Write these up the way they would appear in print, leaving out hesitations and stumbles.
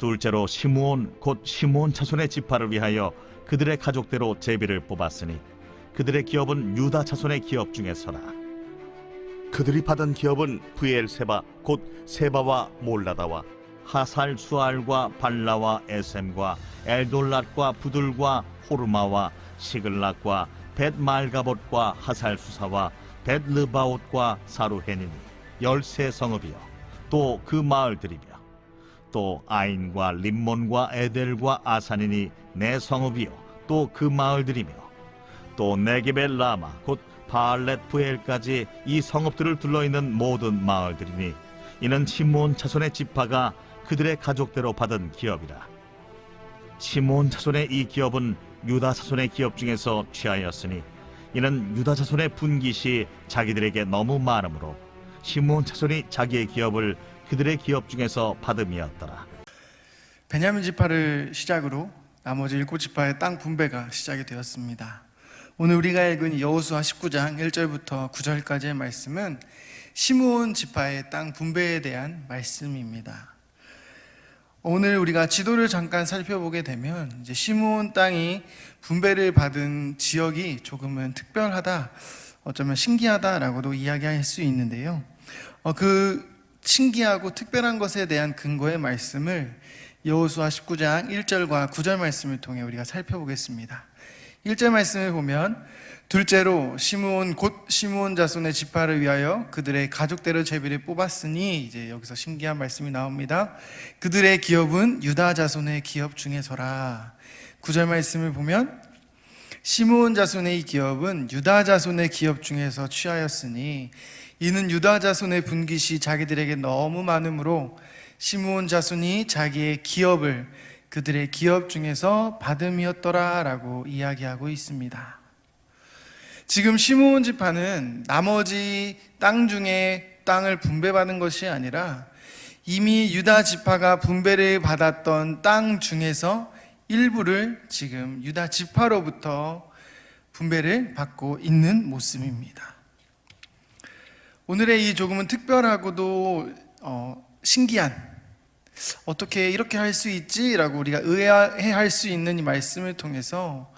둘째로 시므온 곧 시므온 자손의 지파를 위하여 그들의 가족대로 제비를 뽑았으니 그들의 기업은 유다 자손의 기업 중에서라. 그들이 받은 기업은 브엘세바 곧 세바와 몰라다와 하살 수알과 발라와 에셈과 엘돌랏과 부들과 호르마와 시글락과 벳말가봇과 하살 수사와 벳르바옷과 사루헤니니 13성읍이요 또 그 마을들이며 또 아인과 림몬과 에델과 아산이니 4성읍이요 또 그 마을들이며 또 네겝의 라마 곧 바알렛 부엘까지 이 성읍들을 둘러있는 모든 마을들이니 이는 시므온 자손의 지파가 그들의 가족대로 받은 기업이라. 시므온 자손의 이 기업은 유다 자손의 기업 중에서 취하였으니 이는 유다 자손의 분깃이 자기들에게 너무 많으므로 시므온 자손이 자기의 기업을 그들의 기업 중에서 받음이었더라. 베냐민 지파를 시작으로 나머지 7지파의 땅 분배가 시작이 되었습니다. 오늘 우리가 읽은 여호수아 19장 1절부터 9절까지의 말씀은 시므온 지파의 땅 분배에 대한 말씀입니다. 오늘 우리가 지도를 잠깐 살펴보게 되면 이제 시므온 땅이 분배를 받은 지역이 조금은 특별하다, 어쩌면 신기하다라고도 이야기할 수 있는데요. 그 신기하고 특별한 것에 대한 근거의 말씀을 여호수아 19장 1절과 9절 말씀을 통해 우리가 살펴보겠습니다. 1절 말씀을 보면 둘째로 시므온 곧 시므온 자손의 지파를 위하여 그들의 가족대로 제비를 뽑았으니, 이제 여기서 신기한 말씀이 나옵니다. 그들의 기업은 유다 자손의 기업 중에서라. 9절 말씀을 보면 시므온 자손의 이 기업은 유다 자손의 기업 중에서 취하였으니 이는 유다 자손의 분깃이 자기들에게 너무 많으므로 시므온 자손이 자기의 기업을 그들의 기업 중에서 받음이었더라 라고 이야기하고 있습니다. 지금 시므온 지파는 나머지 땅 중에 땅을 분배받은 것이 아니라 이미 유다 지파가 분배를 받았던 땅 중에서 일부를 지금 유다 지파로부터 분배를 받고 있는 모습입니다. 오늘의 이 조금은 특별하고도 신기한, 어떻게 이렇게 할 수 있지? 라고 우리가 의아해할 수 있는 이 말씀을 통해서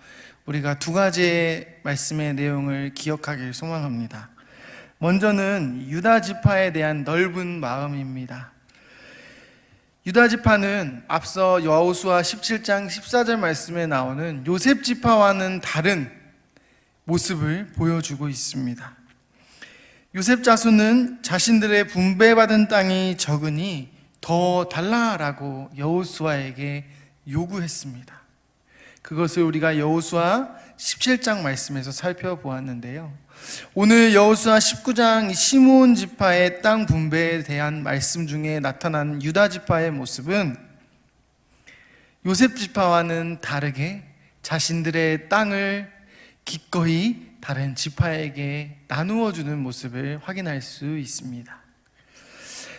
우리가 두 가지의 말씀의 내용을 기억하길 소망합니다. 먼저는 유다 지파에 대한 넓은 마음입니다. 유다 지파는 앞서 여호수아 17장 14절 말씀에 나오는 요셉 지파와는 다른 모습을 보여주고 있습니다. 요셉 자손은 자신들의 분배받은 땅이 적으니 더 달라라고 여호수아에게 요구했습니다. 그것을 우리가 여호수아 17장 말씀에서 살펴보았는데요. 오늘 여호수아 19장 시므온 지파의 땅 분배에 대한 말씀 중에 나타난 유다 지파의 모습은 요셉 지파와는 다르게 자신들의 땅을 기꺼이 다른 지파에게 나누어 주는 모습을 확인할 수 있습니다.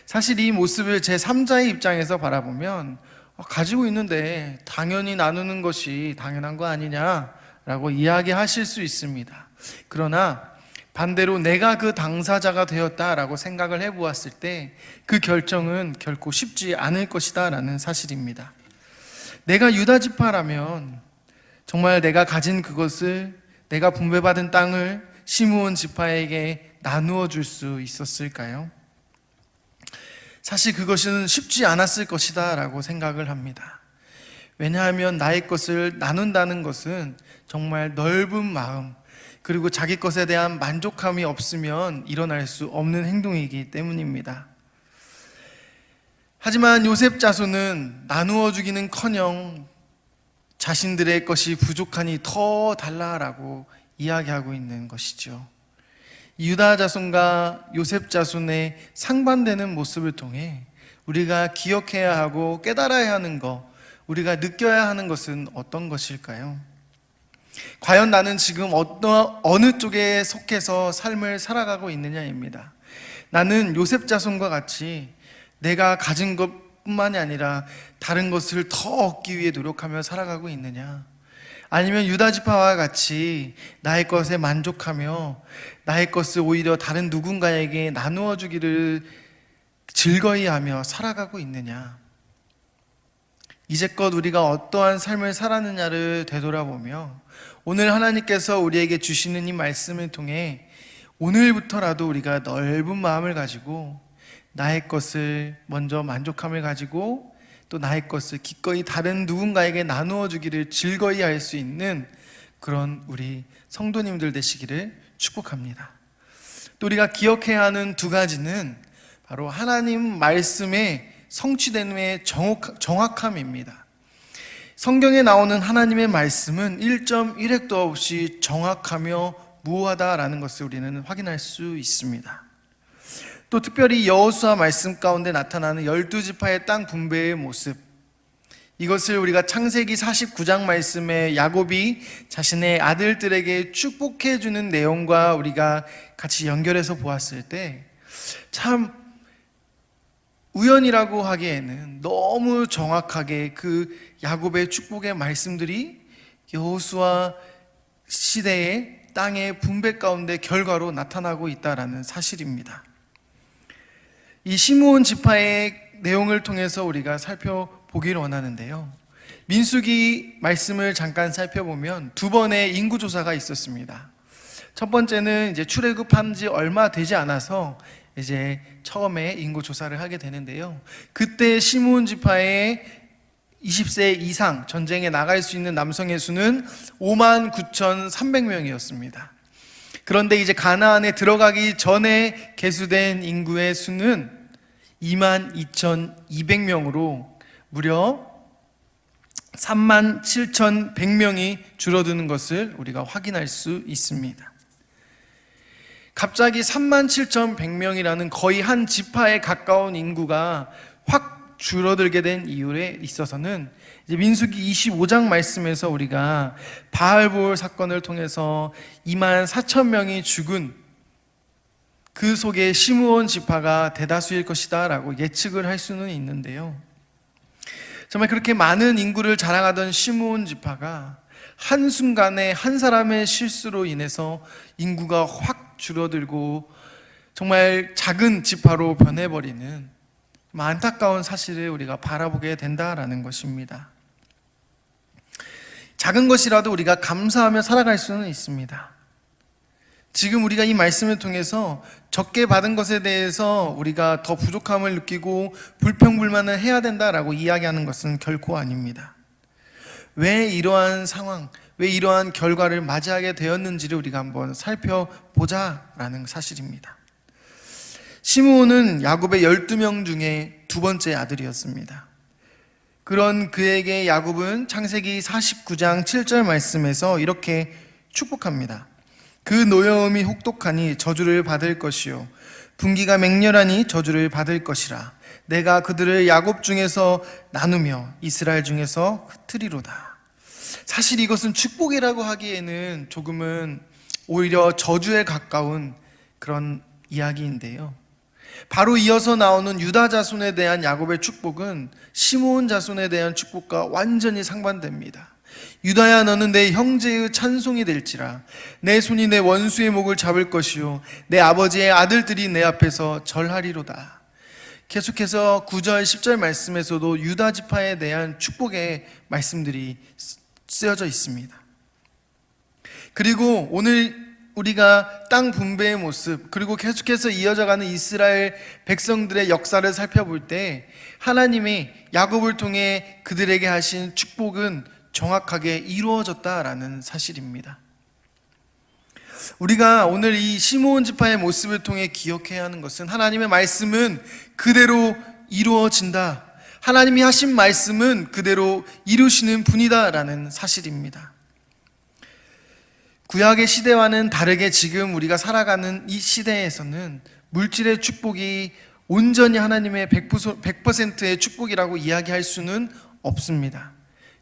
사실 이 모습을 제3자의 입장에서 바라보면 가지고 있는데 당연히 나누는 것이 당연한 거 아니냐라고 이야기하실 수 있습니다. 그러나 반대로 내가 그 당사자가 되었다라고 생각을 해보았을 때 그 결정은 결코 쉽지 않을 것이다 라는 사실입니다. 내가 유다 지파라면 정말 내가 가진 그것을, 내가 분배받은 땅을 시므온 지파에게 나누어 줄 수 있었을까요? 사실 그것은 쉽지 않았을 것이다 라고 생각을 합니다. 왜냐하면 나의 것을 나눈다는 것은 정말 넓은 마음, 그리고 자기 것에 대한 만족함이 없으면 일어날 수 없는 행동이기 때문입니다. 하지만 요셉 자손은 나누어 주기는커녕 자신들의 것이 부족하니 더 달라라고 이야기하고 있는 것이죠. 유다 자손과 요셉 자손의 상반되는 모습을 통해 우리가 기억해야 하고 깨달아야 하는 것, 우리가 느껴야 하는 것은 어떤 것일까요? 과연 나는 지금 어느 쪽에 속해서 삶을 살아가고 있느냐입니다. 나는 요셉 자손과 같이 내가 가진 것뿐만이 아니라 다른 것을 더 얻기 위해 노력하며 살아가고 있느냐? 아니면 유다 지파와 같이 나의 것에 만족하며 나의 것을 오히려 다른 누군가에게 나누어 주기를 즐거이 하며 살아가고 있느냐? 이제껏 우리가 어떠한 삶을 살았느냐를 되돌아보며 오늘 하나님께서 우리에게 주시는 이 말씀을 통해 오늘부터라도 우리가 넓은 마음을 가지고 나의 것을 먼저 만족함을 가지고 또 나의 것을 기꺼이 다른 누군가에게 나누어 주기를 즐거이 할 수 있는 그런 우리 성도님들 되시기를 축복합니다. 또 우리가 기억해야 하는 두 가지는 바로 하나님 말씀의 성취됨의 정확함입니다. 성경에 나오는 하나님의 말씀은 1.1획도 없이 정확하며 무오하다라는 것을 우리는 확인할 수 있습니다. 또 특별히 여호수아 말씀 가운데 나타나는 12지파의 땅 분배의 모습, 이것을 우리가 창세기 49장 말씀에 야곱이 자신의 아들들에게 축복해 주는 내용과 우리가 같이 연결해서 보았을 때 참 우연이라고 하기에는 너무 정확하게 그 야곱의 축복의 말씀들이 여호수아 시대의 땅의 분배 가운데 결과로 나타나고 있다라는 사실입니다. 이 시므온 지파의 내용을 통해서 우리가 살펴보기를 원하는데요. 민수기 말씀을 잠깐 살펴보면 두 번의 인구조사가 있었습니다. 첫 번째는 이제 출애굽한 지 얼마 되지 않아서 이제 처음에 인구조사를 하게 되는데요. 그때 시므온 지파의 20세 이상 전쟁에 나갈 수 있는 남성의 수는 59,300명이었습니다. 그런데 이제 가나안에 들어가기 전에 계수된 인구의 수는 22,200명으로 무려 37,100명이 줄어드는 것을 우리가 확인할 수 있습니다. 갑자기 37,100명이라는 거의 한 지파에 가까운 인구가 확 줄어들게 된 이유에 있어서는 이제 민수기 25장 말씀에서 우리가 바알볼 사건을 통해서 24,000명이 죽은 그 속에 시므온 지파가 대다수일 것이다 라고 예측을 할 수는 있는데요. 정말 그렇게 많은 인구를 자랑하던 시므온 지파가 한순간에 한 사람의 실수로 인해서 인구가 확 줄어들고 정말 작은 지파로 변해버리는 안타까운 사실을 우리가 바라보게 된다라는 것입니다. 작은 것이라도 우리가 감사하며 살아갈 수는 있습니다. 지금 우리가 이 말씀을 통해서 적게 받은 것에 대해서 우리가 더 부족함을 느끼고 불평불만을 해야 된다라고 이야기하는 것은 결코 아닙니다. 왜 이러한 상황, 왜 이러한 결과를 맞이하게 되었는지를 우리가 한번 살펴보자라는 사실입니다. 시므온은 야곱의 12명 중에 두 번째 아들이었습니다. 그런 그에게 야곱은 창세기 49장 7절 말씀에서 이렇게 축복합니다. 그 노여움이 혹독하니 저주를 받을 것이요 분기가 맹렬하니 저주를 받을 것이라. 내가 그들을 야곱 중에서 나누며 이스라엘 중에서 흩으리로다. 사실 이것은 축복이라고 하기에는 조금은 오히려 저주에 가까운 그런 이야기인데요. 바로 이어서 나오는 유다 자손에 대한 야곱의 축복은 시므온 자손에 대한 축복과 완전히 상반됩니다. 유다야, 너는 내 형제의 찬송이 될지라. 내 손이 내 원수의 목을 잡을 것이요 내 아버지의 아들들이 내 앞에서 절하리로다. 계속해서 9절 10절 말씀에서도 유다 지파에 대한 축복의 말씀들이 쓰여져 있습니다. 그리고 오늘 우리가 땅 분배의 모습, 그리고 계속해서 이어져가는 이스라엘 백성들의 역사를 살펴볼 때 하나님이 야곱을 통해 그들에게 하신 축복은 정확하게 이루어졌다라는 사실입니다. 우리가 오늘 이 시므온 지파의 모습을 통해 기억해야 하는 것은 하나님의 말씀은 그대로 이루어진다. 하나님이 하신 말씀은 그대로 이루시는 분이다라는 사실입니다. 구약의 시대와는 다르게 지금 우리가 살아가는 이 시대에서는 물질의 축복이 온전히 하나님의 100%의 축복이라고 이야기할 수는 없습니다.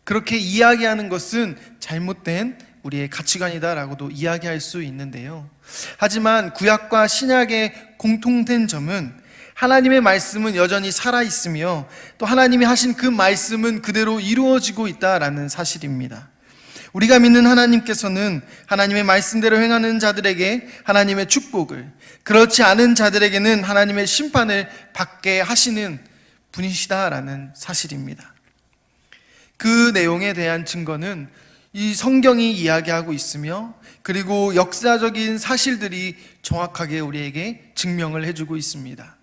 그렇게 이야기하는 것은 잘못된 우리의 가치관이다라고도 이야기할 수 있는데요. 하지만 구약과 신약의 공통된 점은 하나님의 말씀은 여전히 살아있으며 또 하나님이 하신 그 말씀은 그대로 이루어지고 있다라는 사실입니다. 우리가 믿는 하나님께서는 하나님의 말씀대로 행하는 자들에게 하나님의 축복을, 그렇지 않은 자들에게는 하나님의 심판을 받게 하시는 분이시다라는 사실입니다. 그 내용에 대한 증거는 이 성경이 이야기하고 있으며, 그리고 역사적인 사실들이 정확하게 우리에게 증명을 해주고 있습니다.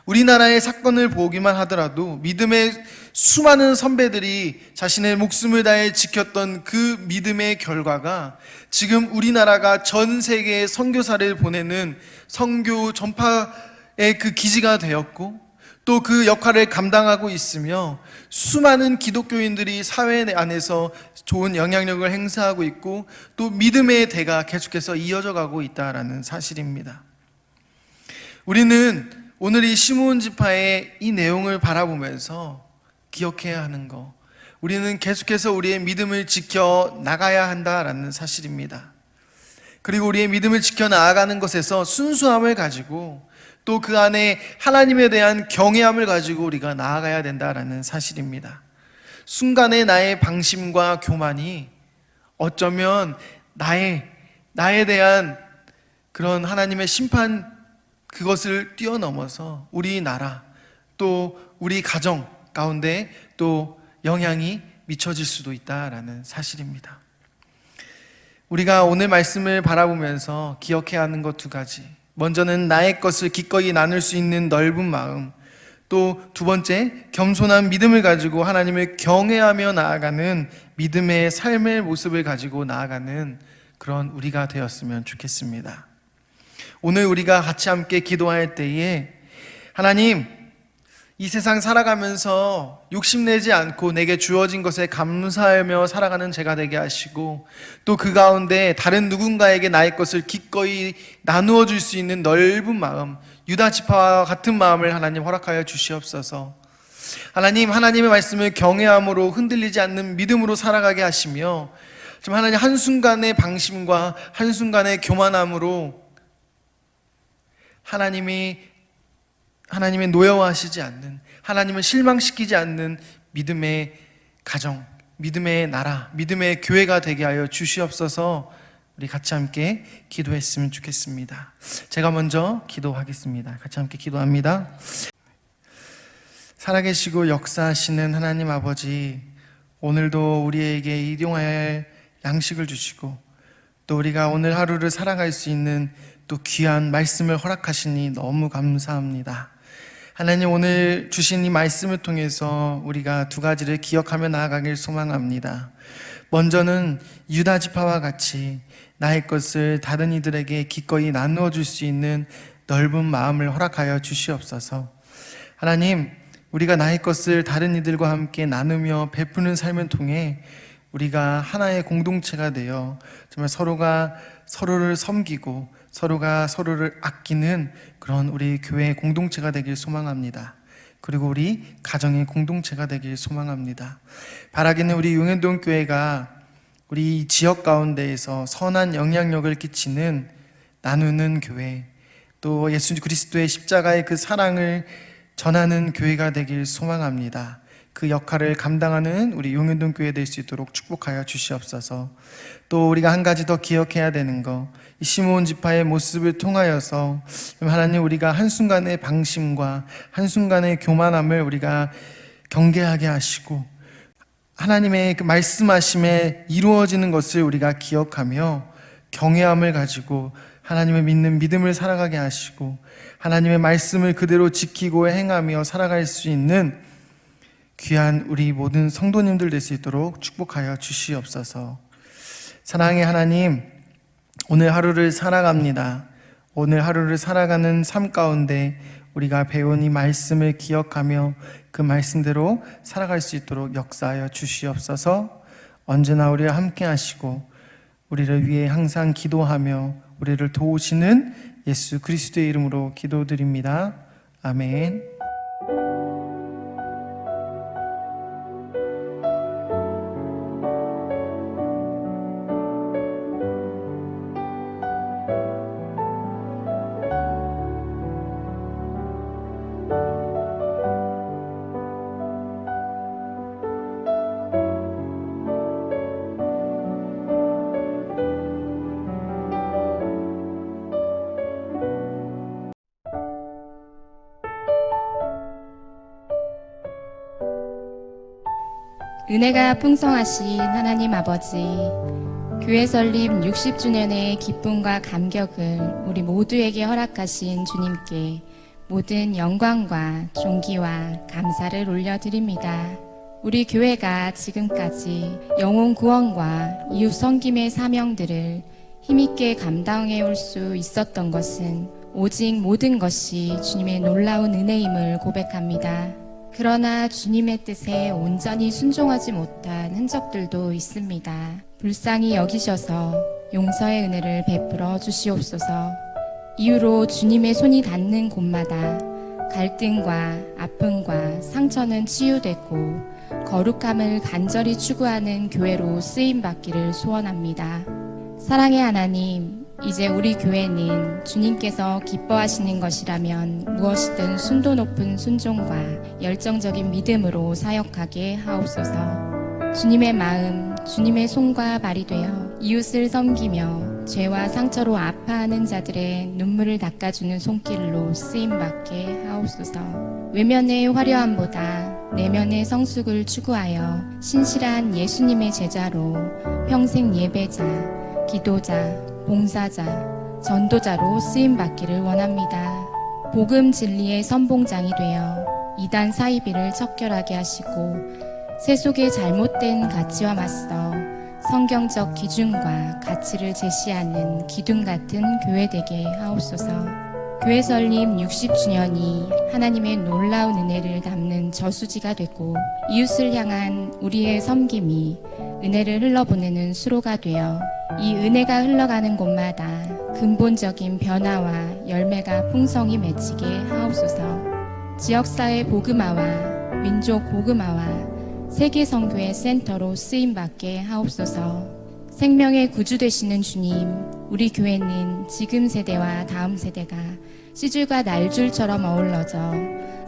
우리나라의 사건을 보기만 하더라도 믿음의 수많은 선배들이 자신의 목숨을 다해 지켰던 그 믿음의 결과가 지금 우리나라가 전 세계에 선교사를 보내는 선교 전파의 그 기지가 되었고, 또 그 역할을 감당하고 있으며 수많은 기독교인들이 사회 안에서 좋은 영향력을 행사하고 있고, 또 믿음의 대가 계속해서 이어져 가고 있다라는 사실입니다. 우리는 오늘 이 시므온 지파의 이 내용을 바라보면서 기억해야 하는 거, 우리는 계속해서 우리의 믿음을 지켜 나가야 한다라는 사실입니다. 그리고 우리의 믿음을 지켜 나아가는 것에서 순수함을 가지고, 또 그 안에 하나님에 대한 경외함을 가지고 우리가 나아가야 된다라는 사실입니다. 순간의 나의 방심과 교만이 어쩌면 나에 대한 그런 하나님의 심판, 그것을 뛰어넘어서 우리 나라, 또 우리 가정 가운데 또 영향이 미쳐질 수도 있다라는 사실입니다. 우리가 오늘 말씀을 바라보면서 기억해야 하는 것 두 가지. 먼저는 나의 것을 기꺼이 나눌 수 있는 넓은 마음, 또 두 번째, 겸손한 믿음을 가지고 하나님을 경외하며 나아가는 믿음의 삶의 모습을 가지고 나아가는 그런 우리가 되었으면 좋겠습니다. 오늘 우리가 같이 함께 기도할 때에, 하나님, 이 세상 살아가면서 욕심내지 않고 내게 주어진 것에 감사하며 살아가는 제가 되게 하시고, 또 그 가운데 다른 누군가에게 나의 것을 기꺼이 나누어 줄 수 있는 넓은 마음, 유다 지파와 같은 마음을 하나님 허락하여 주시옵소서. 하나님, 하나님의 말씀을 경외함으로 흔들리지 않는 믿음으로 살아가게 하시며, 좀 하나님 한순간의 방심과 한순간의 교만함으로 하나님의 노여워하시지 않는, 하나님을 실망시키지 않는 믿음의 가정, 믿음의 나라, 믿음의 교회가 되게 하여 주시옵소서. 우리 같이 함께 기도했으면 좋겠습니다. 제가 먼저 기도하겠습니다. 같이 함께 기도합니다. 살아계시고 역사하시는 하나님 아버지, 오늘도 우리에게 일용할 양식을 주시고, 또 우리가 오늘 하루를 살아갈 수 있는 또 귀한 말씀을 허락하시니 너무 감사합니다. 하나님, 오늘 주신 이 말씀을 통해서 우리가 두 가지를 기억하며 나아가길 소망합니다. 먼저는 유다 지파와 같이 나의 것을 다른 이들에게 기꺼이 나누어 줄 수 있는 넓은 마음을 허락하여 주시옵소서. 하나님, 우리가 나의 것을 다른 이들과 함께 나누며 베푸는 삶을 통해 우리가 하나의 공동체가 되어 정말 서로가 서로를 섬기고 서로가 서로를 아끼는 그런 우리 교회의 공동체가 되길 소망합니다. 그리고 우리 가정의 공동체가 되길 소망합니다. 바라기는 우리 용현동 교회가 우리 지역 가운데에서 선한 영향력을 끼치는, 나누는 교회, 또 예수 그리스도의 십자가의 그 사랑을 전하는 교회가 되길 소망합니다. 그 역할을 감당하는 우리 용현동 교회 될 수 있도록 축복하여 주시옵소서. 또 우리가 한 가지 더 기억해야 되는 거, 이 시므온 지파의 모습을 통하여서 하나님, 우리가 한순간의 방심과 한순간의 교만함을 우리가 경계하게 하시고, 하나님의 그 말씀하심에 이루어지는 것을 우리가 기억하며 경외함을 가지고 하나님을 믿는 믿음을 살아가게 하시고, 하나님의 말씀을 그대로 지키고 행하며 살아갈 수 있는 귀한 우리 모든 성도님들 될 수 있도록 축복하여 주시옵소서. 사랑의 하나님, 오늘 하루를 살아갑니다. 오늘 하루를 살아가는 삶 가운데 우리가 배운 이 말씀을 기억하며 그 말씀대로 살아갈 수 있도록 역사하여 주시옵소서. 언제나 우리와 함께 하시고 우리를 위해 항상 기도하며 우리를 도우시는 예수 그리스도의 이름으로 기도드립니다. 아멘. 은혜가 풍성하신 하나님 아버지, 교회 설립 60주년의 기쁨과 감격을 우리 모두에게 허락하신 주님께 모든 영광과 존귀와 감사를 올려드립니다. 우리 교회가 지금까지 영혼 구원과 이웃 섬김의 사명들을 힘있게 감당해 올 수 있었던 것은 오직 모든 것이 주님의 놀라운 은혜임을 고백합니다. 그러나 주님의 뜻에 온전히 순종하지 못한 흔적들도 있습니다. 불쌍히 여기셔서 용서의 은혜를 베풀어 주시옵소서. 이후로 주님의 손이 닿는 곳마다 갈등과 아픔과 상처는 치유되고 거룩함을 간절히 추구하는 교회로 쓰임받기를 소원합니다. 사랑의 하나님, 이제 우리 교회는 주님께서 기뻐하시는 것이라면 무엇이든 순도 높은 순종과 열정적인 믿음으로 사역하게 하옵소서. 주님의 마음, 주님의 손과 발이 되어 이웃을 섬기며 죄와 상처로 아파하는 자들의 눈물을 닦아주는 손길로 쓰임받게 하옵소서. 외면의 화려함보다 내면의 성숙을 추구하여 신실한 예수님의 제자로 평생 예배자, 기도자, 봉사자, 전도자로 쓰임받기를 원합니다. 복음 진리의 선봉장이 되어 이단 사이비를 척결하게 하시고 세속의 잘못된 가치와 맞서 성경적 기준과 가치를 제시하는 기둥 같은 교회 되게 하옵소서. 교회 설립 60주년이 하나님의 놀라운 은혜를 담는 저수지가 되고 이웃을 향한 우리의 섬김이 은혜를 흘러보내는 수로가 되어 이 은혜가 흘러가는 곳마다 근본적인 변화와 열매가 풍성히 맺히게 하옵소서. 지역사회 복음화와 민족 복음화와 세계 선교의 센터로 쓰임받게 하옵소서. 생명의 구주 되시는 주님, 우리 교회는 지금 세대와 다음 세대가 씨줄과 날줄처럼 어우러져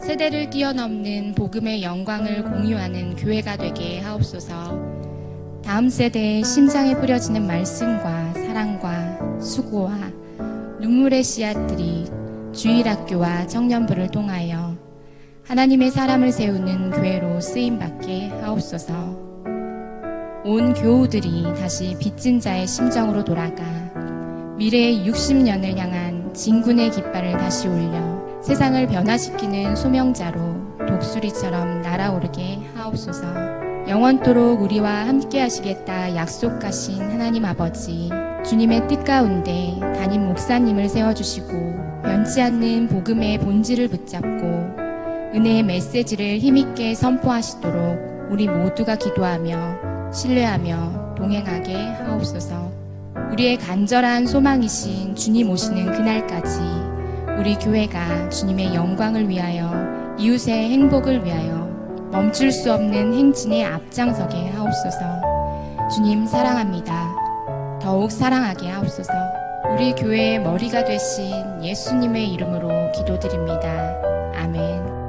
세대를 뛰어넘는 복음의 영광을 공유하는 교회가 되게 하옵소서. 다음 세대의 심장에 뿌려지는 말씀과 사랑과 수고와 눈물의 씨앗들이 주일학교와 청년부를 통하여 하나님의 사람을 세우는 교회로 쓰임받게 하옵소서. 온 교우들이 다시 빚진 자의 심정으로 돌아가 미래의 60년을 향한 진군의 깃발을 다시 올려 세상을 변화시키는 소명자로 독수리처럼 날아오르게 하옵소서. 영원토록 우리와 함께 하시겠다 약속하신 하나님 아버지, 주님의 뜻 가운데 담임 목사님을 세워주시고 변치 않는 복음의 본질을 붙잡고 은혜의 메시지를 힘있게 선포하시도록 우리 모두가 기도하며 신뢰하며 동행하게 하옵소서. 우리의 간절한 소망이신 주님 오시는 그날까지 우리 교회가 주님의 영광을 위하여 이웃의 행복을 위하여 멈출 수 없는 행진에 앞장서게 하옵소서. 주님 사랑합니다. 더욱 사랑하게 하옵소서. 우리 교회의 머리가 되신 예수님의 이름으로 기도드립니다. 아멘.